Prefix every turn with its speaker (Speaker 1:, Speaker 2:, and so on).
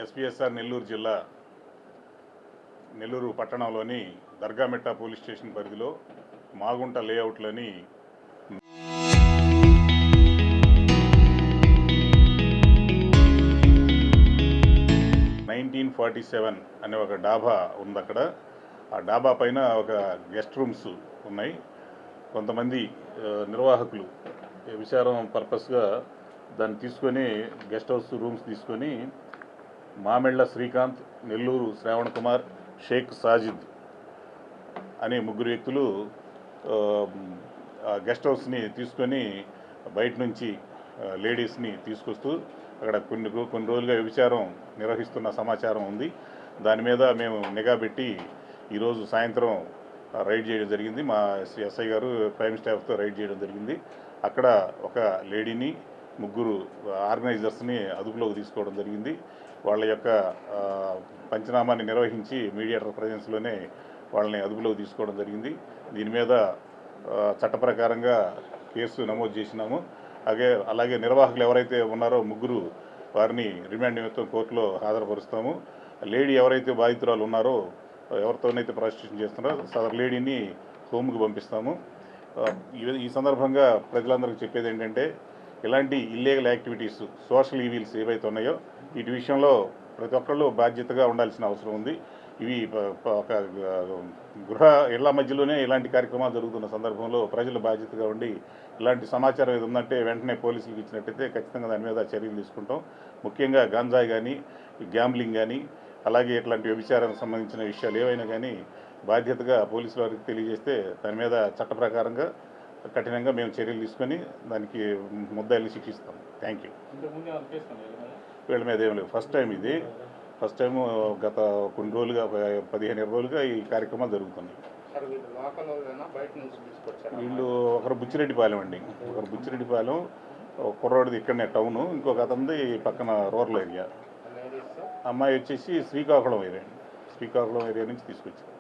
Speaker 1: SPSR Nellore జిల్లా నెల్లూరు పట్టణంలోని Dargamitta police station పరిధిలో మాగుంట లేఅవుట్లని 1947 అనే ఒక డాబా ఉంది. అక్కడ ఆ డాబా పైన ఒక గెస్ట్ రూమ్స్ ఉన్నాయి. కొంతమంది నిర్వాహకులు విచారం పర్పస్గా దాన్ని తీసుకొని గెస్ట్ హౌస్ రూమ్స్ తీసుకొని మామెళ్ళ శ్రీకాంత్, నెల్లూరు శ్రావణ్ కుమార్, షేక్ సాజిద్ అనే ముగ్గురు వ్యక్తులు గెస్ట్ హౌస్ని తీసుకొని బయట నుంచి లేడీస్ని తీసుకొస్తూ అక్కడ కొన్ని రోజులుగా వ్యభిచారం నిర్వహిస్తున్న సమాచారం ఉంది. దాని మీద మేము నిఘా పెట్టి ఈరోజు సాయంత్రం రైడ్ చేయడం జరిగింది. మా ఎస్ఐ గారు క్రైమ్ స్టాఫ్తో రైడ్ చేయడం జరిగింది. అక్కడ ఒక లేడీని, ముగ్గురు ఆర్గనైజర్స్ని అదుపులోకి తీసుకోవడం జరిగింది. వాళ్ళ యొక్క పంచనామాన్ని నిర్వహించి మీడియేటర్ ప్రజెన్స్లోనే వాళ్ళని అదుపులోకి తీసుకోవడం జరిగింది. దీని మీద చట్ట ప్రకారంగా కేసు నమోదు చేసినాము. అలాగే నిర్వాహకులు ఎవరైతే ఉన్నారో ముగ్గురు వారిని రిమాండ్ నిమిత్తం కోర్టులో హాజరుపరుస్తాము. లేడీ ఎవరైతే బాధితురాలు ఉన్నారో, ఎవరితోనైతే ప్రాస్టిట్యూషన్ చేస్తున్నారో సదరు లేడీని హోమ్కి పంపిస్తాము. ఈ సందర్భంగా ప్రజలందరికీ చెప్పేది ఏంటంటే, ఇలాంటి ఇల్లీగల్ యాక్టివిటీస్, సోషల్ ఈవిల్స్ ఏవైతే ఉన్నాయో వీటి విషయంలో ప్రతి ఒక్కళ్ళు బాధ్యతగా ఉండాల్సిన అవసరం ఉంది. ఇవి ఒక ఇళ్ల మధ్యలోనే ఇలాంటి కార్యక్రమాలు జరుగుతున్న సందర్భంలో ప్రజలు బాధ్యతగా ఉండి ఇలాంటి సమాచారం ఏది ఉందంటే వెంటనే పోలీసులకు ఇచ్చినట్టయితే ఖచ్చితంగా దాని మీద చర్యలు తీసుకుంటాం. ముఖ్యంగా గంజాయి కానీ, గ్యాంబ్లింగ్ కానీ, అలాగే ఇట్లాంటి వ్యభిచారానికి సంబంధించిన విషయాలు ఏవైనా కానీ బాధ్యతగా పోలీసుల వారికి తెలియజేస్తే దాని మీద చట్ట ప్రకారంగా కఠినంగా మేము చర్యలు తీసుకొని దానికి ముద్దాయిల్ని శిక్షిస్తాం. Thank you. వీళ్ళ మీద ఏం లేవు. ఫస్ట్ టైం గత కొన్ని రోజులుగా 15-20 రోజులుగా ఈ కార్యక్రమాలు జరుగుతున్నాయి. వీళ్ళు ఒకరు బుచ్చిరెడ్డిపాలెం అండి, ఒకరు బుచ్చిరెడ్డిపాలెం, కుర్రోడిది ఇక్కడనే టౌను, ఇంకొక అతనిది పక్కన రూరల్ ఏరియా. అమ్మాయి వచ్చేసి శ్రీకాకుళం ఏరియా నుంచి తీసుకొచ్చారు.